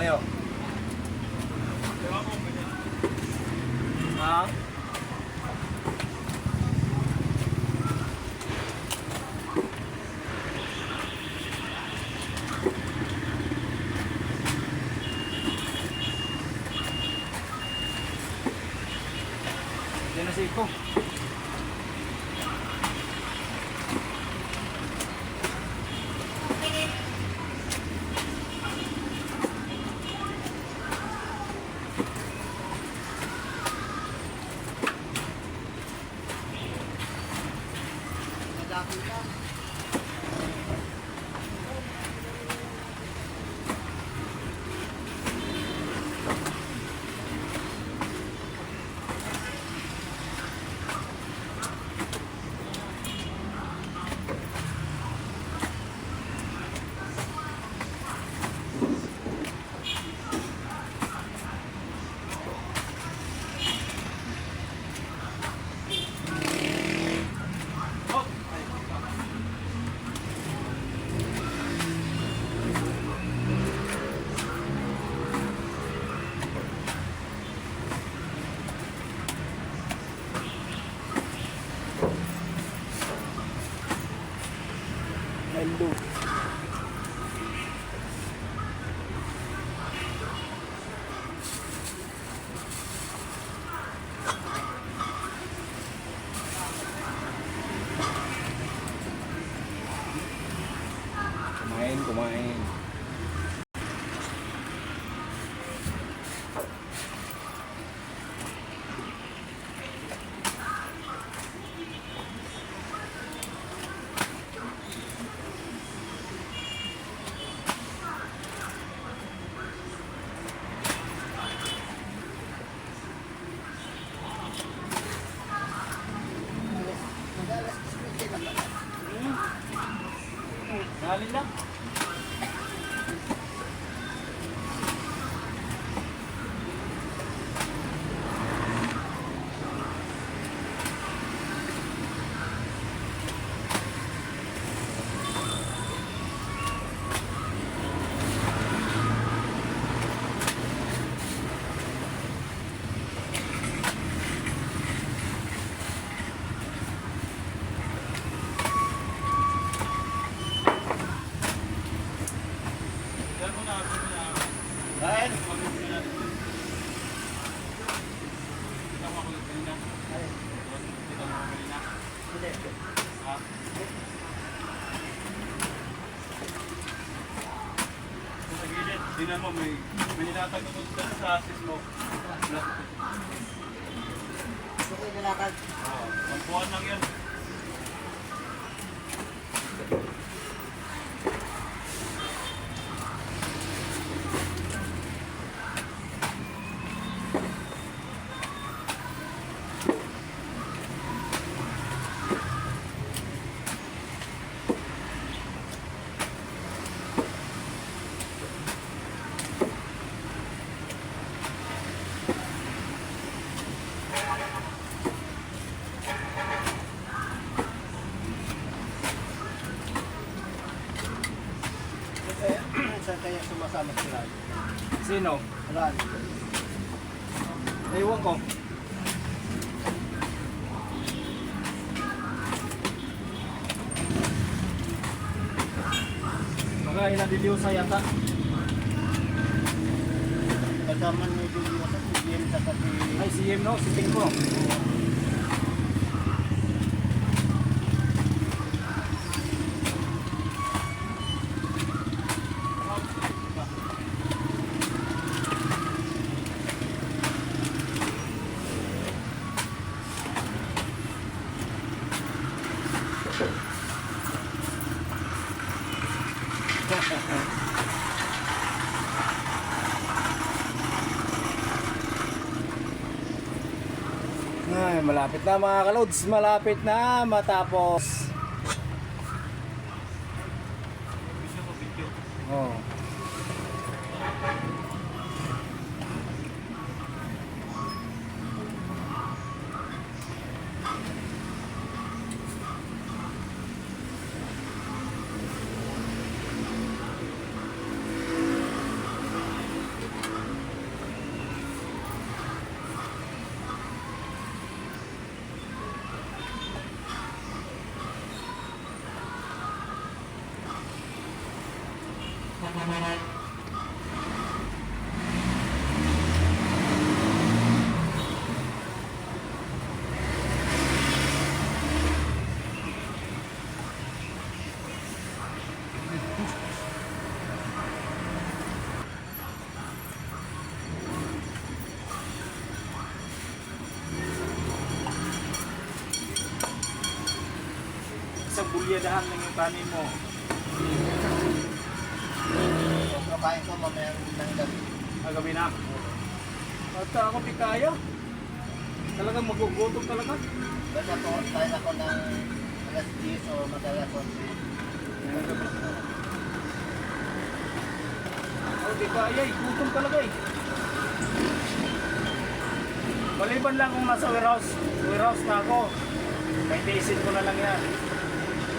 Tayo. Ha? Yan na si Iko. Hello. Kumain. Ngalin lang. Lain. Tingnan mo, may nilatag sa assist mo. Ito yung nilatag. Oo, pampuan lang yan. Saan kaya sumasama si Ran? Sino? Ran. Ewan ko. Mga inadiliusa yata. Kasama ni Julio sa CGM sa kasi... Ay, si Yem no? Si Tingko. Ay, malapit na mga kalods, malapit na matapos. Oh. Isang bulyadahan lang yung kanin mo. So, kain ko mamaya ng gabi. Agabi na. At ako di kaya. Talagang magugutom talaga. Basta po, kain ako ng alas 10 o madalas 11. Ako di kaya eh. Gutom talaga eh. Maliban lang kung nasa warehouse. Warehouse na ako. May tiisin ko na lang yan.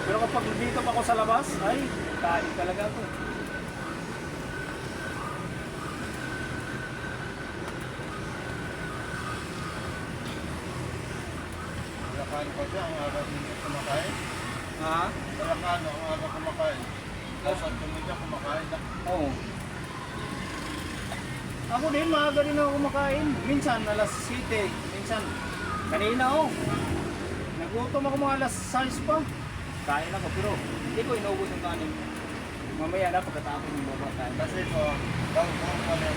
Pero kapag dito pa ako sa labas, ay, kain talaga ako. Kalakano ko siya, ang araw hindi kumakain. Ha? Kalakano, ang araw kumakain. Tapos ang tumigil kumakain na. Oo. Ako din, maaga rin ako kumakain. Minsan, alas 7. Minsan, kanina ako. Nagutom ako mga alas 6 pa. Kain ako, pero hindi ko inubos yung kanin. Mamaya na pagkatapos ng baba kain. Kasi po, bago ko kami,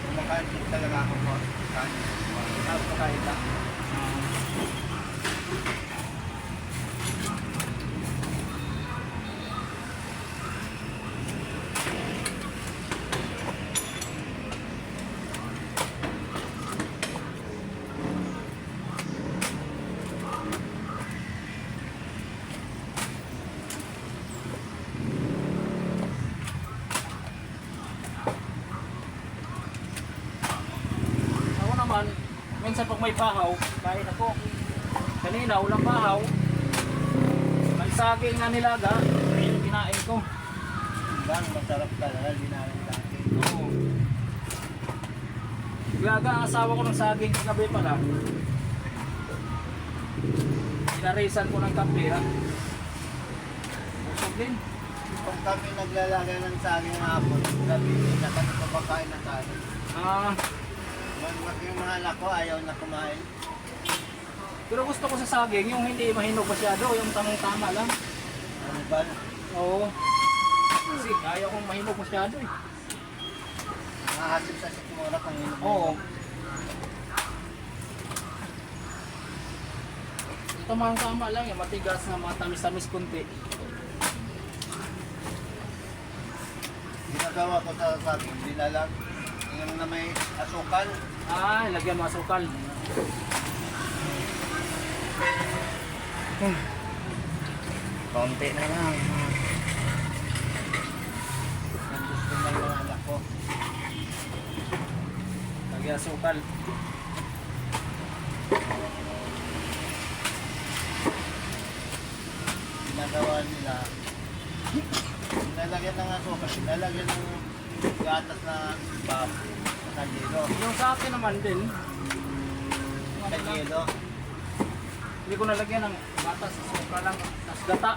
kumakain din talaga ako po. Kain. Tapos pagkain lang. Ako naman, minsan pag may bahaw, kain ako. Kanina, ulang bahaw. May saging na nilaga, yung kinain ko. Bang, masarap talaga, dinaanin dati. Oo. Nilaga ang asawa ko ng saging kagabi pala. Inarisan ko ng kape, ha? Busog din. Kung kami naglalagay ng saging hapon, gabi, na kami kumakain ng saging. Ah, Yung mga anak ko, ayaw na kumain. pero gusto ko sa saging, yung hindi mahinog masyado, yung tamang-tama lang. Ano ba? Oo. Kasi kaya kong mahinog masyado eh. Nakahasip sa sikmura kung yun. Oo. Tamang-tama lang, yung matigas na mga tamis-tamis kunti. Ginagawa ko sa saging, dinalag. Yung na may asukal. Ah, lagyan mo asukal. Konti na lang. Ang gusto ng mga anak ko. Lagyan asukal. Ginagawa nila. Nalagyan ng asukal. Nalagyan ng gatas na babo. Sa kandilo. Yung sa akin naman din, Sa kilo. hindi ko nalagyan ng batas, asukal lang, tas gata.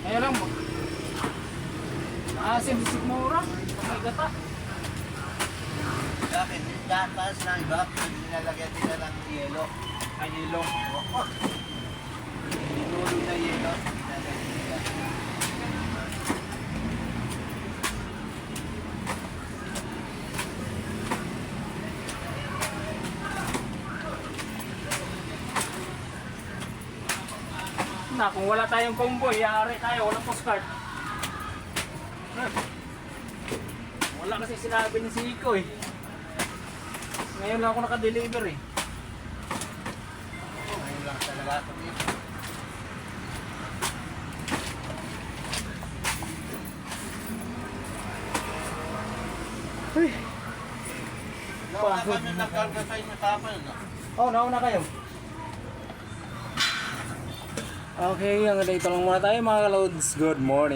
Ayun lang, maasim si Sigmura, may gata. Bakit? Gatas na iba. Nilalagyan nila ng yelo. Ay, nilong. Oo. Inulo na yelo. Nilalagyan nila. Na, kung wala tayong combo, yari tayo, walang postcard. Wala kasi sinabi ni Siko eh. Ngayon lang ako naka-deliver eh. Ngayon lang talaga ako dito. Nauna kami nagkarga sa inyo tapos, no? Oh, nauna kayo. Okay, hanggang dito lang muna tayo mga ka-loads. Good morning.